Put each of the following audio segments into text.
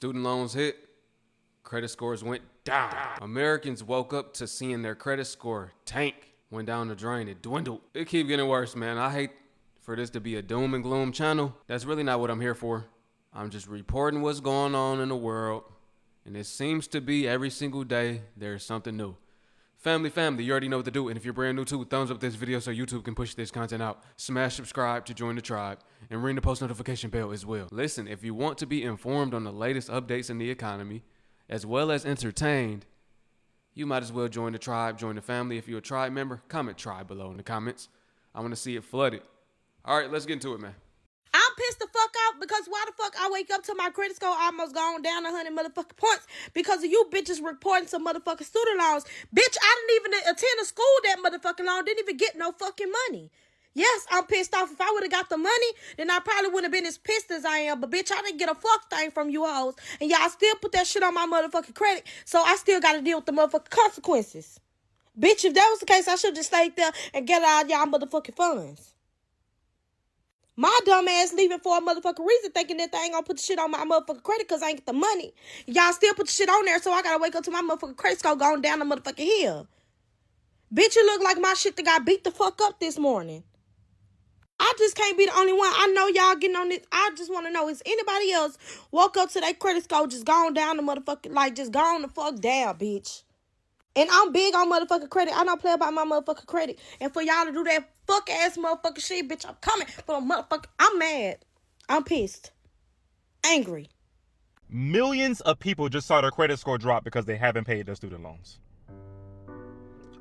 Student loans hit, credit scores went down. Americans woke up to seeing their credit score tank, went down the drain, it dwindled. It keep getting worse, man. I hate for this to be a doom and gloom channel. That's really not what I'm here for. I'm just reporting what's going on in the world, and it seems to be every single day there's something new. Family, you already know what to do, and if you're brand new too, thumbs up this video so YouTube can push this content out. Smash subscribe to join the tribe, and ring the post notification bell as well. Listen, if you want to be informed on the latest updates in the economy, as well as entertained, you might as well join the tribe, join the family. If you're a tribe member, comment tribe below in the comments. I want to see it flooded. All right, let's get into it, man. I'm pissed the fuck off because why the fuck I wake up to my credit score almost gone down 100 motherfucking points because of you bitches reporting some motherfucking student loans. Bitch, I didn't even attend a school that motherfucking long, didn't even get no fucking money. Yes, I'm pissed off. If I would have got the money, then I probably wouldn't have been as pissed as I am. But bitch, I didn't get a fuck thing from you hoes. And y'all still put that shit on my motherfucking credit. So I still got to deal with the motherfucking consequences. Bitch, if that was the case, I should have just stayed there and get all y'all motherfucking funds. My dumb ass leaving for a motherfucking reason thinking that they ain't gonna put the shit on my motherfucking credit because I ain't get the money. Y'all still put the shit on there, so I gotta wake up to my motherfucking credit score going down the motherfucking hill. Bitch, it look like my shit that got beat the fuck up this morning. I just can't be the only one. I know y'all getting on this. I just want to know, is anybody else woke up to their credit score just gone down the motherfucking, like, just gone the fuck down, bitch? And I'm big on motherfucking credit. I don't play about my motherfucking credit. And for y'all to do that fuck-ass motherfucking shit, bitch, I'm coming for a motherfucker. I'm mad. I'm pissed. Angry. Millions of people just saw their credit score drop because they haven't paid their student loans.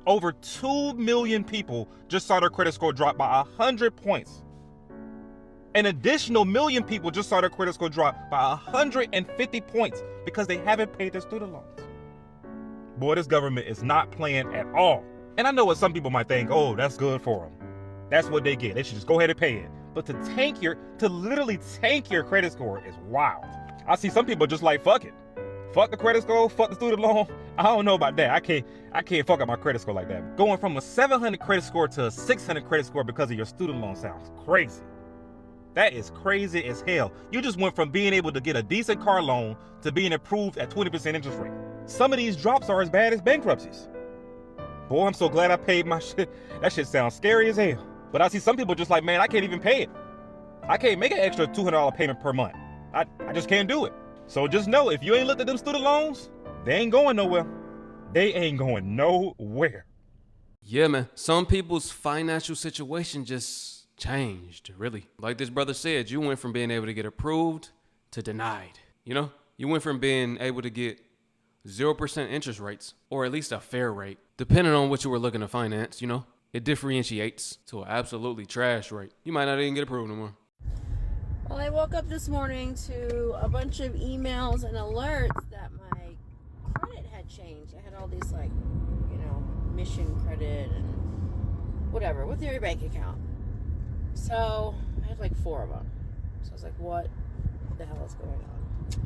Over 2 million people just saw their credit score drop by 100 points. An additional million people just saw their credit score drop by 150 points because they haven't paid their student loans. Boy, this government is not playing at all. And I know what some people might think, oh, that's good for them. That's what they get. They should just go ahead and pay it. But to literally tank your credit score is wild. I see some people just like, fuck it. Fuck the credit score, fuck the student loan. I don't know about that. I can't fuck up my credit score like that. Going from a 700 credit score to a 600 credit score because of your student loan sounds crazy. That is crazy as hell. You just went from being able to get a decent car loan to being approved at 20% interest rate. Some of these drops are as bad as bankruptcies. Boy, I'm so glad I paid my shit. That shit sounds scary as hell. But I see some people just like, man, I can't even pay it. I can't make an extra $200 payment per month. I just can't do it. So just know, if you ain't looked at them student loans, they ain't going nowhere. They ain't going nowhere. Yeah, man. Some people's financial situation just changed, really. Like this brother said, you went from being able to get approved to denied. You know, you went from being able to get 0% interest rates, or at least a fair rate, depending on what you were looking to finance, you know. It differentiates to an absolutely trash rate. You might not even get approved no more. Well, I woke up this morning to a bunch of emails and alerts that my credit had changed. I had all these, like, you know, mission credit and whatever with your bank account. So I had like 4 of them. So I was like, what the hell is going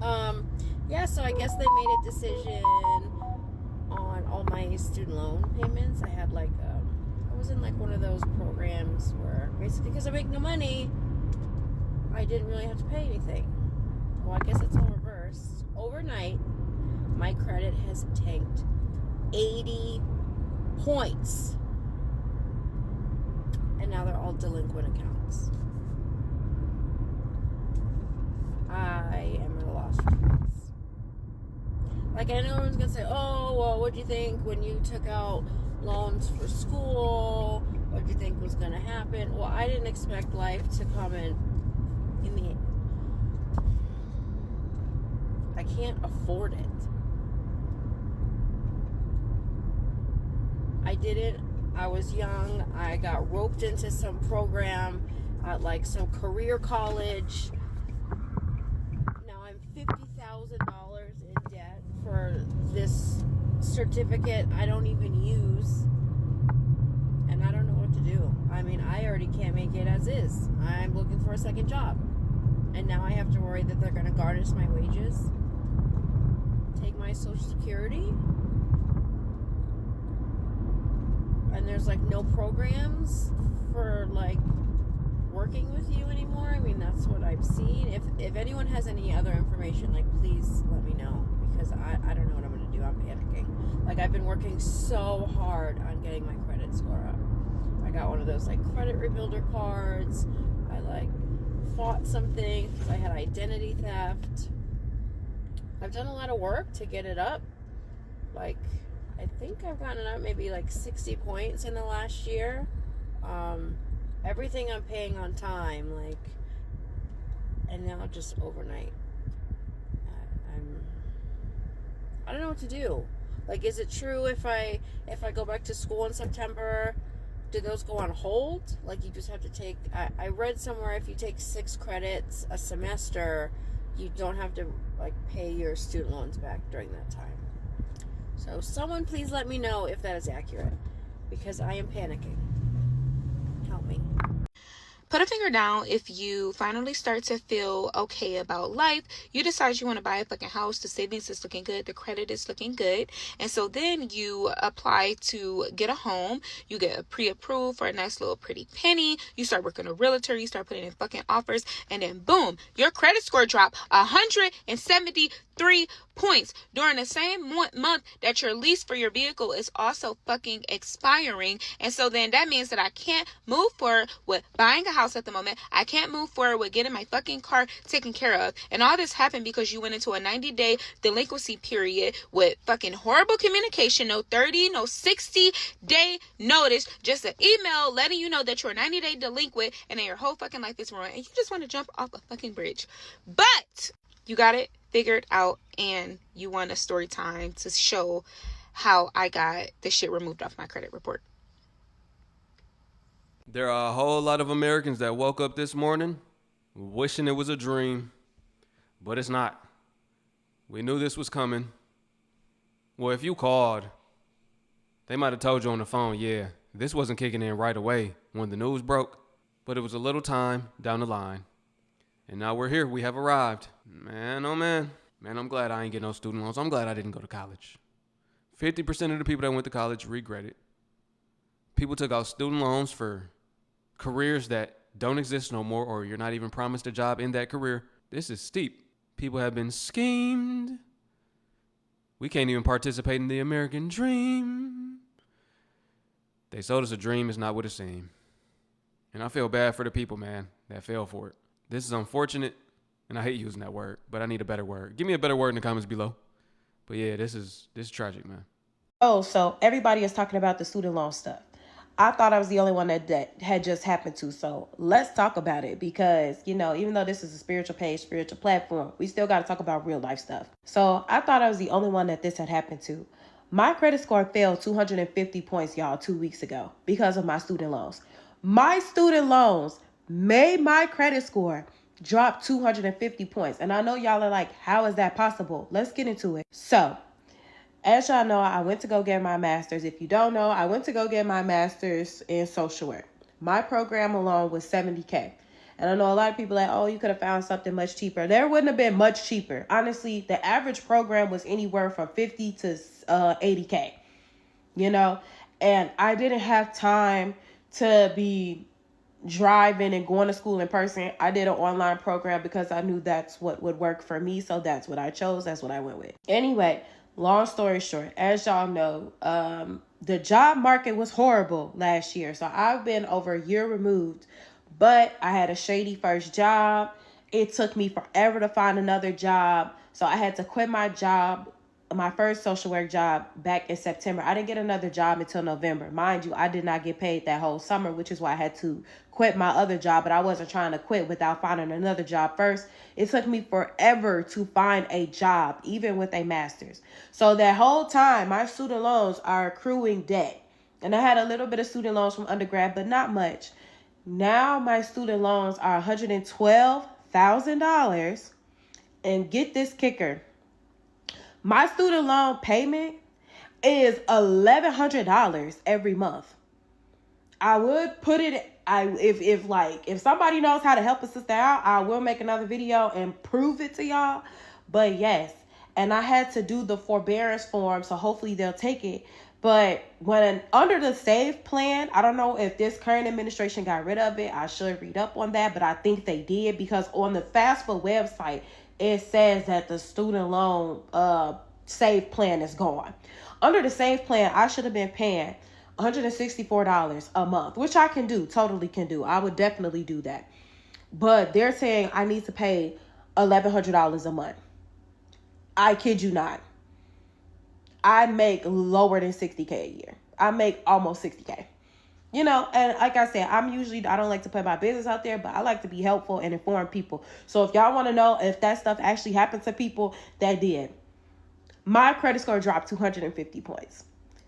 on? Yeah, so I guess they made a decision on all my student loan payments. I had like, I was in like one of those programs where basically because I make no money, I didn't really have to pay anything. Well, I guess it's all reversed. Overnight, my credit has tanked 80 points. And now they're all delinquent accounts. I am at a loss for words. Like, I know everyone's gonna say, oh, well, what'd you think when you took out loans for school? What'd you think was gonna happen? Well, I didn't expect life to come in the... I can't afford it. I didn't. I was young. I got roped into some program at like some career college. Now I'm $50,000 in debt for this certificate I don't even use. And I don't know what to do. I mean, I already can't make it as is. I'm looking for a second job. And now I have to worry that they're going to garnish my wages, take my Social Security. And there's like no programs for like working with you anymore. I mean, that's what I've seen. If anyone has any other information, like, please let me know, because I don't know what I'm going to do. I'm panicking. Like, I've been working so hard on getting my credit score up. I got one of those, like, credit rebuilder cards. I, like, fought something because I had identity theft. I've done a lot of work to get it up. Like, I think I've gotten up maybe like 60 points in the last year. Everything I'm paying on time, like, and now just overnight. I don't know what to do. Like, is it true if I go back to school in September, do those go on hold? Like, you just have to take, I read somewhere if you take 6 credits a semester, you don't have to, like, pay your student loans back during that time. So someone please let me know if that is accurate, because I am panicking. Help me. Put a finger down if you finally start to feel okay about life. You decide you want to buy a fucking house. The savings is looking good. The credit is looking good. And so then you apply to get a home. You get pre-approved for a nice little pretty penny. You start working a realtor. You start putting in fucking offers. And then boom, your credit score drop 173 points during the same month that your lease for your vehicle is also fucking expiring. And so then that means that I can't move forward with buying a house at the moment. I can't move forward with getting my fucking car taken care of. And all this happened because you went into a 90-day delinquency period with fucking horrible communication, no 30, no 60-day notice, just an email letting you know that you're a 90-day delinquent, and then your whole fucking life is ruined, and you just want to jump off a fucking bridge. But you got it figured out, and you want a story time to show how I got this shit removed off my credit report. There are a whole lot of Americans that woke up this morning wishing it was a dream, but it's not. We knew this was coming. Well, if you called, they might have told you on the phone, yeah, this wasn't kicking in right away when the news broke, but it was a little time down the line. And now we're here. We have arrived. Man, oh man. Man, I'm glad I ain't get no student loans. I'm glad I didn't go to college. 50% of the people that went to college regret it. People took out student loans for careers that don't exist no more, or you're not even promised a job in that career. This is steep. People have been schemed. We can't even participate in the American dream. They sold us a dream. It's not what it seemed. And I feel bad for the people, man, that fell for it. This is unfortunate, and I hate using that word, but I need a better word. Give me a better word in the comments below. But yeah, this is tragic, man. Oh, so everybody is talking about the student loan stuff. I thought I was the only one that had just happened to. So let's talk about it, because, you know, even though this is a spiritual page, spiritual platform, we still got to talk about real life stuff. So I thought I was the only one that this had happened to. My credit score fell 250 points, y'all, 2 weeks ago because of my student loans. My student loans made my credit score drop 250 points. And I know y'all are like, how is that possible? Let's get into it. So, as y'all know, I went to go get my master's. If you don't know, I went to go get my master's in social work. My program alone was $70K. And I know a lot of people are like, oh, you could have found something much cheaper. There wouldn't have been much cheaper. Honestly, the average program was anywhere from 50 to 80K, you know? And I didn't have time to be driving and going to school in person. I did an online program because I knew that's what would work for me. So that's what I chose. That's what I went with. Anyway, long story short, as y'all know, the job market was horrible last year. So I've been over a year removed, but I had a shady first job. It took me forever to find another job. So I had to quit my job, my first social work job, back in September. I didn't get another job until November. Mind you, I did not get paid that whole summer, which is why I had to quit my other job, but I wasn't trying to quit without finding another job first. It took me forever to find a job, even with a master's. So that whole time, my student loans are accruing debt. And I had a little bit of student loans from undergrad, but not much. Now my student loans are $112,000. And get this kicker. My student loan payment is $1,100 every month. I would put it, if somebody knows how to help a sister out, I will make another video and prove it to y'all. But yes, and I had to do the forbearance form, so hopefully they'll take it. But when under the SAVE plan, I don't know if this current administration got rid of it. I should read up on that, but I think they did, because on the FAFSA website, it says that the student loan SAVE plan is gone. Under the SAVE plan, I should have been paying $164 a month, which I can do, totally can do. I would definitely do that. But they're saying I need to pay $1,100 a month. I kid you not. I make lower than $60K a year. I make almost $60K. You know, and like I said, I don't like to put my business out there, but I like to be helpful and inform people. So if y'all want to know if that stuff actually happened to people, that did. My credit score dropped 250 points.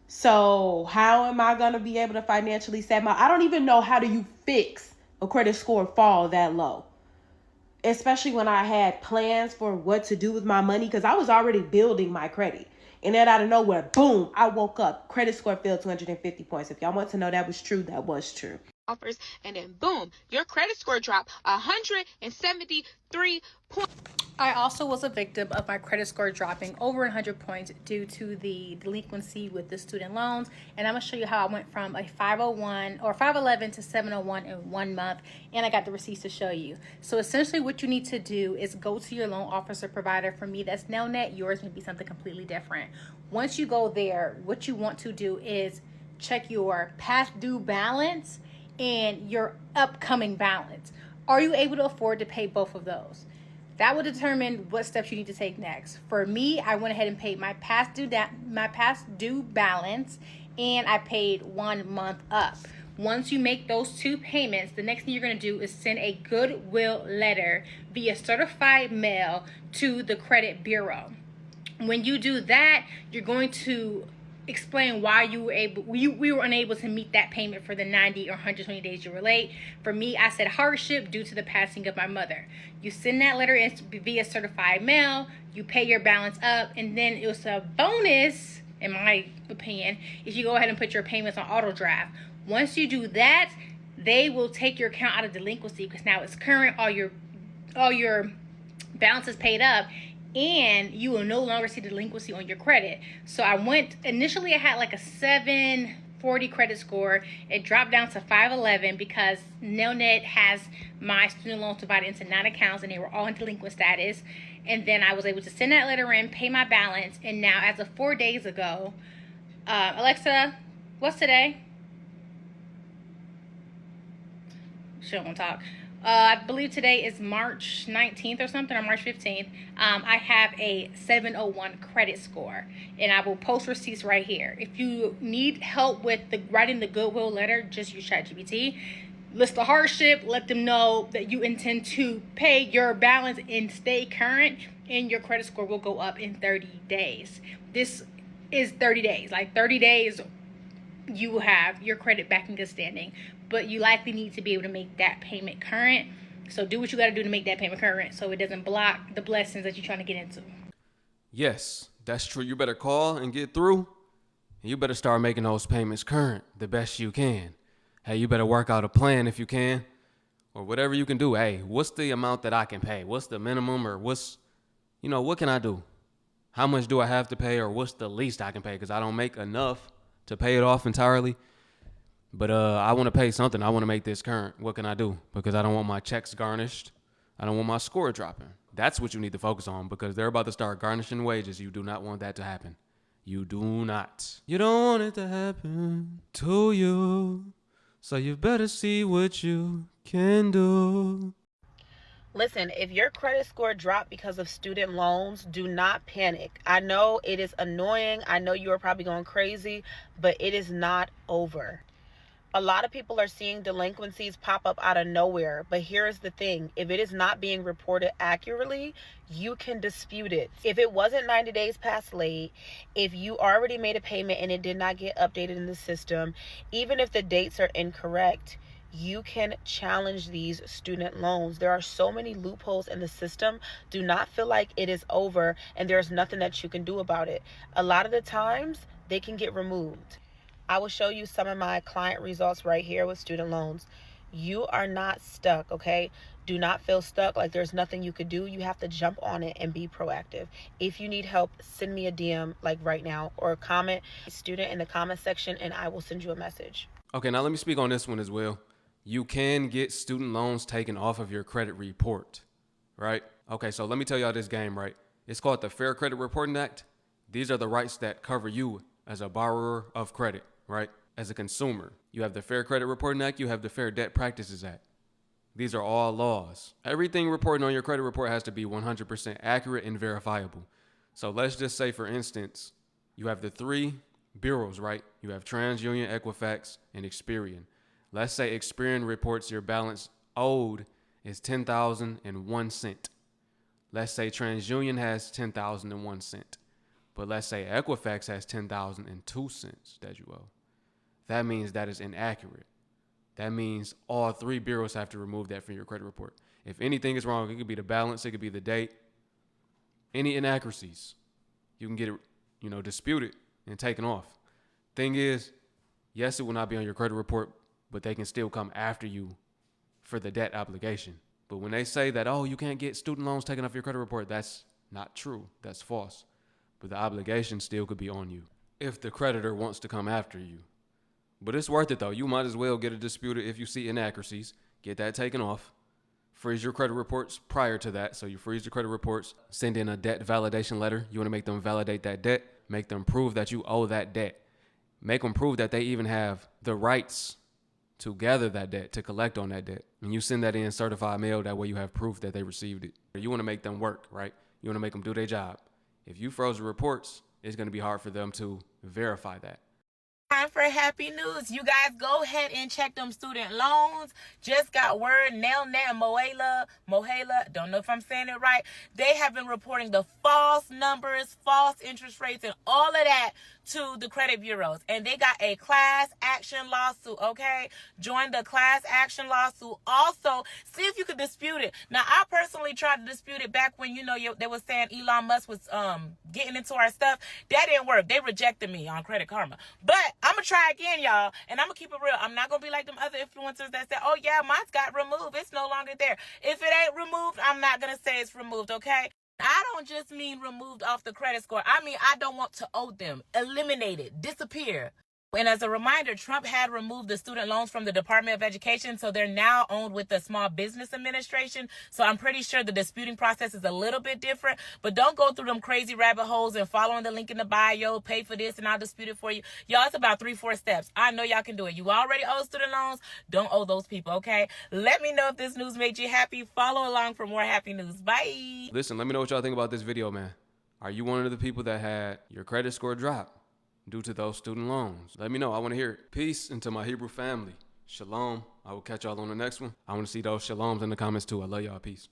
So how am I going to be able to financially set I don't even know how do you fix a credit score fall that low. Especially when I had plans for what to do with my money, because I was already building my credit. And then out of nowhere, boom, I woke up. Credit score fell 250 points. If y'all want to know that was true, that was true. Offers, and then boom, your credit score dropped 173 points. I also was a victim of my credit score dropping over 100 points due to the delinquency with the student loans. And I'm going to show you how I went from a 511 to 701 in 1 month. And I got the receipts to show you. So essentially what you need to do is go to your loan officer provider. For me, that's Nelnet. Yours may be something completely different. Once you go there, what you want to do is check your past due balance and your upcoming balance. Are you able to afford to pay both of those? That will determine what steps you need to take next. For me, I went ahead and paid my past due balance, and I paid 1 month up. Once you make those 2 payments, the next thing you're going to do is send a goodwill letter via certified mail to the credit bureau. When you do that, you're going to explain why we were unable to meet that payment for the 90 or 120 days you were late. For me, I said hardship due to the passing of my mother. You send that letter in via certified mail, you pay your balance up, and then it was a bonus, in my opinion, if you go ahead and put your payments on auto draft. Once you do that, they will take your account out of delinquency, because now it's current, all your balance is paid up, and you will no longer see delinquency on your credit. So initially I had like a 740 credit score. It dropped down to 511 because Nelnet has my student loans divided into 9 accounts, and they were all in delinquent status. And then I was able to send that letter in, pay my balance, and now as of 4 days ago, Alexa, what's today? She don't want to talk. I believe today is March 19th or something, or March 15th. I have a 701 credit score, and I will post receipts right here. If you need help with writing the goodwill letter, just use ChatGPT. List the hardship, let them know that you intend to pay your balance and stay current, and your credit score will go up in 30 days. This is 30 days. Like 30 days, you will have your credit back in good standing. But you likely need to be able to make that payment current. So do what you got to do to make that payment current, so it doesn't block the blessings that you're trying to get into. Yes, that's true. You better call and get through. You better start making those payments current the best you can. Hey, you better work out a plan if you can, or whatever you can do. Hey, what's the amount that I can pay? What's the minimum, or what can I do? How much do I have to pay, or what's the least I can pay? Because I don't make enough to pay it off entirely. But I want to pay something. I want to make this current. What can I do? Because I don't want my checks garnished. I don't want my score dropping. That's what you need to focus on, because they're about to start garnishing wages. You do not want that to happen. You do not. You don't want it to happen to you. So you better see what you can do. Listen, if your credit score dropped because of student loans, do not panic. I know it is annoying. I know you are probably going crazy, but it is not over. A lot of people are seeing delinquencies pop up out of nowhere, but here's the thing. If it is not being reported accurately, you can dispute it. If it wasn't 90 days past late, if you already made a payment and it did not get updated in the system, even if the dates are incorrect, you can challenge these student loans. There are so many loopholes in the system. Do not feel like it is over and there's nothing that you can do about it. A lot of the times, they can get removed. I will show you some of my client results right here with student loans. You are not stuck, okay? Do not feel stuck like there's nothing you could do. You have to jump on it and be proactive. If you need help, send me a DM like right now, or comment student in the comment section and I will send you a message. Okay, now let me speak on this one as well. You can get student loans taken off of your credit report, right? Okay, so let me tell y'all this game, right? It's called the Fair Credit Reporting Act. These are the rights that cover you as a borrower of credit, right? As a consumer. You have the Fair Credit Reporting Act, you have the Fair Debt Practices Act. These are all laws. Everything reporting on your credit report has to be 100% accurate and verifiable. So let's just say, for instance, you have the 3 bureaus, right? You have TransUnion, Equifax, and Experian. Let's say Experian reports your balance owed is 10,001 cents. Let's say TransUnion has 10,001 cents. But let's say Equifax has 10,002 cents that you owe. That means that is inaccurate. That means all 3 bureaus have to remove that from your credit report. If anything is wrong, it could be the balance, it could be the date. Any inaccuracies, you can get it, disputed and taken off. Thing is, yes, it will not be on your credit report, but they can still come after you for the debt obligation. But when they say that, oh, you can't get student loans taken off your credit report, that's not true. That's false. But the obligation still could be on you if the creditor wants to come after you. But it's worth it, though. You might as well get it disputed if you see inaccuracies. Get that taken off. Freeze your credit reports prior to that. So you freeze your credit reports. Send in a debt validation letter. You want to make them validate that debt. Make them prove that you owe that debt. Make them prove that they even have the rights to gather that debt, to collect on that debt. And you send that in certified mail. That way you have proof that they received it. You want to make them work, right? You want to make them do their job. If you froze the reports, it's going to be hard for them to verify that. Time for happy news. You guys go ahead and check them student loans. Just got word, Mohela, don't know if I'm saying it right. They have been reporting the false numbers, false interest rates, and all of that to the credit bureaus. And they got a class action lawsuit, okay? Join the class action lawsuit. Also, see if you could dispute it. Now, I personally tried to dispute it back when, they were saying Elon Musk was getting into our stuff. That didn't work. They rejected me on Credit Karma. But I'm going to try again, y'all. And I'm going to keep it real. I'm not going to be like them other influencers that say, oh, yeah, mine's got removed. It's no longer there. If it ain't removed, I'm not going to say it's removed, okay? I don't just mean removed off the credit score. I mean, I don't want to owe them. Eliminate it. Disappear. And as a reminder, Trump had removed the student loans from the Department of Education, so they're now owned with the Small Business Administration. So I'm pretty sure the disputing process is a little bit different, but don't go through them crazy rabbit holes and following the link in the bio, pay for this and I'll dispute it for you. Y'all, it's about 3-4 steps. I know y'all can do it. You already owe student loans. Don't owe those people, okay? Let me know if this news made you happy. Follow along for more happy news. Bye. Listen, let me know what y'all think about this video, man. Are you one of the people that had your credit score drop due to those student loans? Let me know. I want to hear it. Peace into my Hebrew family. Shalom. I will catch y'all on the next one. I want to see those shaloms in the comments too. I love y'all. Peace.